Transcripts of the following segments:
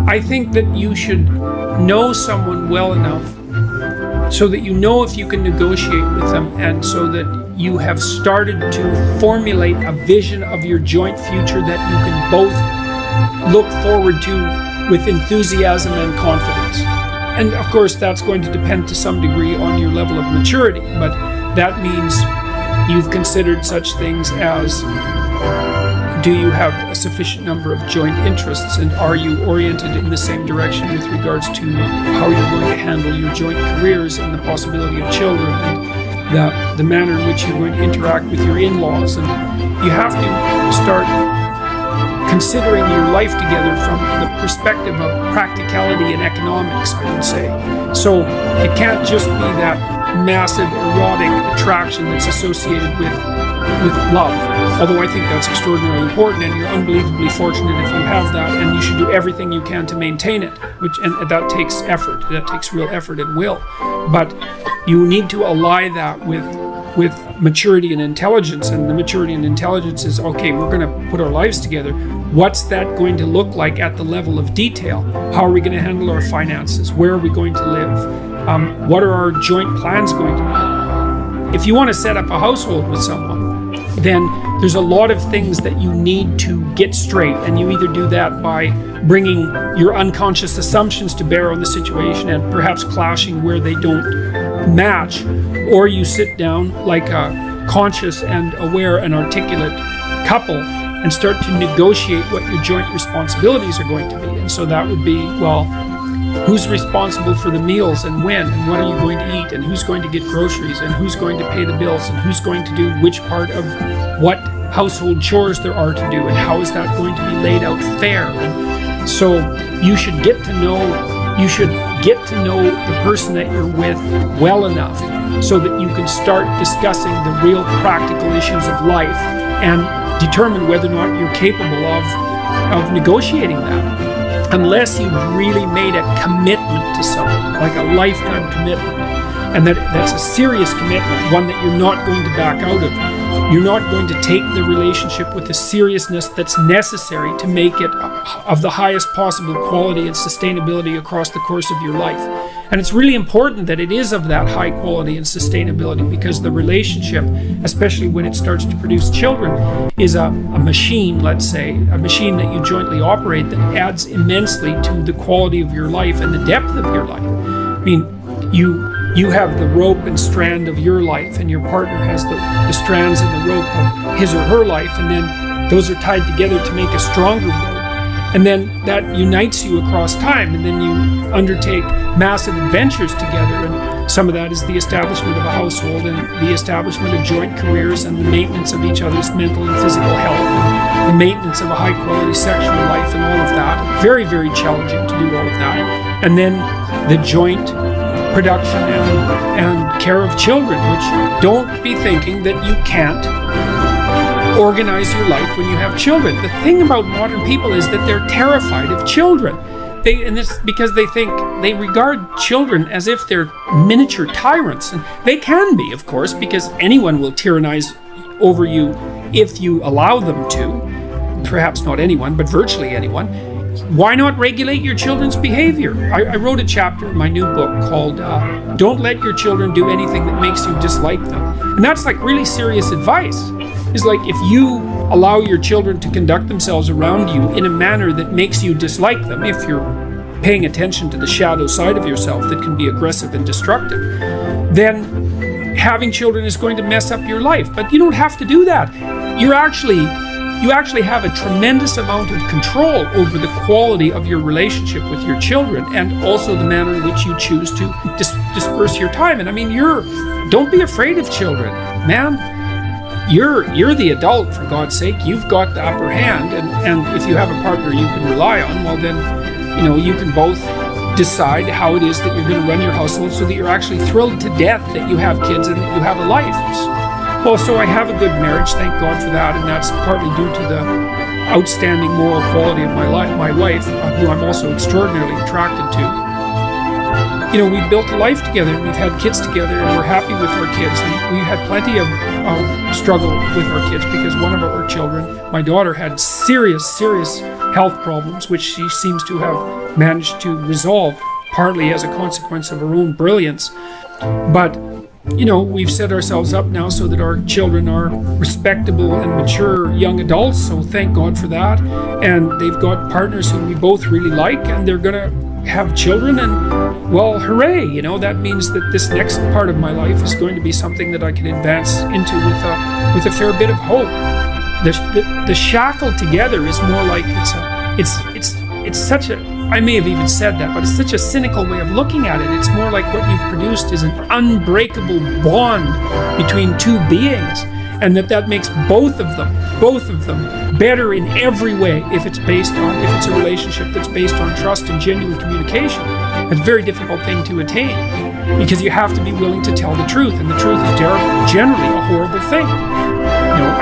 I think that you should know someone well enough so that you know if you can negotiate with them, and so that you have started to formulate a vision of your joint future that you can both look forward to with enthusiasm and confidence. And of course, that's going to depend to some degree on your level of maturity, but that means you've considered such things as, do you have a sufficient number of joint interests, and are you oriented in the same direction with regards to how you're going to handle your joint careers and the possibility of children, and the manner in which you're going to interact with your in-laws. And you have to start considering your life together from the perspective of practicality and economics, I would say. So it can't just be that massive erotic attraction that's associated with love, although I think that's extraordinarily important, and you're unbelievably fortunate if you have that, and you should do everything you can to maintain it, and that takes effort. That takes real effort and will. But you need to ally that with maturity and intelligence, and the maturity and intelligence is, okay, we're going to put our lives together. What's that going to look like at the level of detail? How are we going to handle our finances? Where are we going to live? What are our joint plans going to be? If you want to set up a household with someone, then there's a lot of things that you need to get straight, and you either do that by bringing your unconscious assumptions to bear on the situation and perhaps clashing where they don't match, or you sit down like a conscious and aware and articulate couple and start to negotiate what your joint responsibilities are going to be. And so that would be, well, who's responsible for the meals and when, and what are you going to eat, and who's going to get groceries, and who's going to pay the bills, and who's going to do which part of what household chores there are to do, and how is that going to be laid out fair. And so you should get to know the person that you're with well enough so that you can start discussing the real practical issues of life and determine whether or not you're capable of negotiating that. Unless you've really made a commitment to someone, like a lifetime commitment, and that's a serious commitment, one that you're not going to back out of. You're not going to take the relationship with the seriousness that's necessary to make it of the highest possible quality and sustainability across the course of your life. And it's really important that it is of that high quality and sustainability, because the relationship, especially when it starts to produce children, is a machine, let's say, a machine that you jointly operate that adds immensely to the quality of your life and the depth of your life. I mean, you have the rope and strand of your life, and your partner has the strands and the rope of his or her life, and then those are tied together to make a stronger rope. And then that unites you across time, and then you undertake massive adventures together, and some of that is the establishment of a household and the establishment of joint careers and the maintenance of each other's mental and physical health and the maintenance of a high quality sexual life and all of that. Very, very challenging to do all of that. And then the joint production and care of children, which, don't be thinking that you can't organize your life when you have children. The thing about modern people is that they're terrified of children. And it's because they regard children as if they're miniature tyrants. And they can be, of course, because anyone will tyrannize over you if you allow them to. Perhaps not anyone, but virtually anyone. Why not regulate your children's behavior? I wrote a chapter in my new book called Don't Let Your Children Do Anything That Makes You Dislike Them. And that's like really serious advice. It's like, if you allow your children to conduct themselves around you in a manner that makes you dislike them, if you're paying attention to the shadow side of yourself that can be aggressive and destructive, then having children is going to mess up your life. But you don't have to do that. You actually have a tremendous amount of control over the quality of your relationship with your children, and also the manner in which you choose to disperse your time. And I mean, don't be afraid of children, man. You're the adult, for God's sake. You've got the upper hand, and if you have a partner you can rely on, well then, you can both decide how it is that you're going to run your household so that you're actually thrilled to death that you have kids and that you have a life. Well, so I have a good marriage, thank God for that, and that's partly due to the outstanding moral quality of my wife, who I'm also extraordinarily attracted to. We've built a life together, and we've had kids together, and we're happy with our kids, and we had plenty of of struggle with our kids, because one of our children, my daughter, had serious health problems, which she seems to have managed to resolve, partly as a consequence of her own brilliance. But we've set ourselves up now so that our children are respectable and mature young adults, so thank God for that. And they've got partners who we both really like, and they're going to have children, and well, hooray, that means that this next part of my life is going to be something that I can advance into with a fair bit of hope. The shackled together is more like it's such a, I may have even said that, but it's such a cynical way of looking at it. It's more like what you've produced is an unbreakable bond between two beings, and that makes both of them better in every way if it's a relationship that's based on trust and genuine communication. It's a very difficult thing to attain, because you have to be willing to tell the truth, and the truth is generally a horrible thing.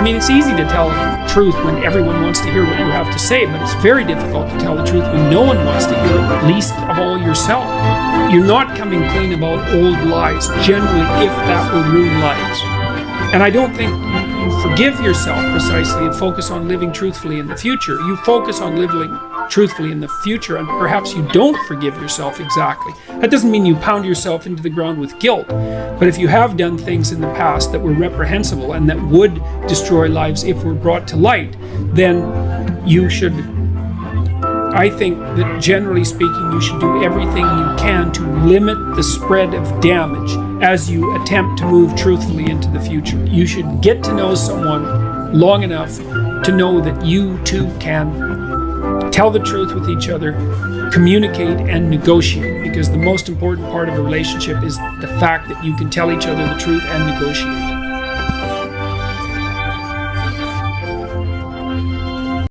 It's easy to tell the truth when everyone wants to hear what you have to say, but it's very difficult to tell the truth when no one wants to hear it, least of all yourself. You're not coming clean about old lies, generally, if that will ruin lives. And I don't think you forgive yourself precisely and focus on living truthfully in the future. You focus on living truthfully in the future, and perhaps you don't forgive yourself exactly. That doesn't mean you pound yourself into the ground with guilt. But if you have done things in the past that were reprehensible and that would destroy lives if were brought to light, then you should, I think that generally speaking, you should do everything you can to limit the spread of damage as you attempt to move truthfully into the future. You should get to know someone long enough to know that you too can tell the truth with each other, communicate, and negotiate, because the most important part of a relationship is the fact that you can tell each other the truth and negotiate.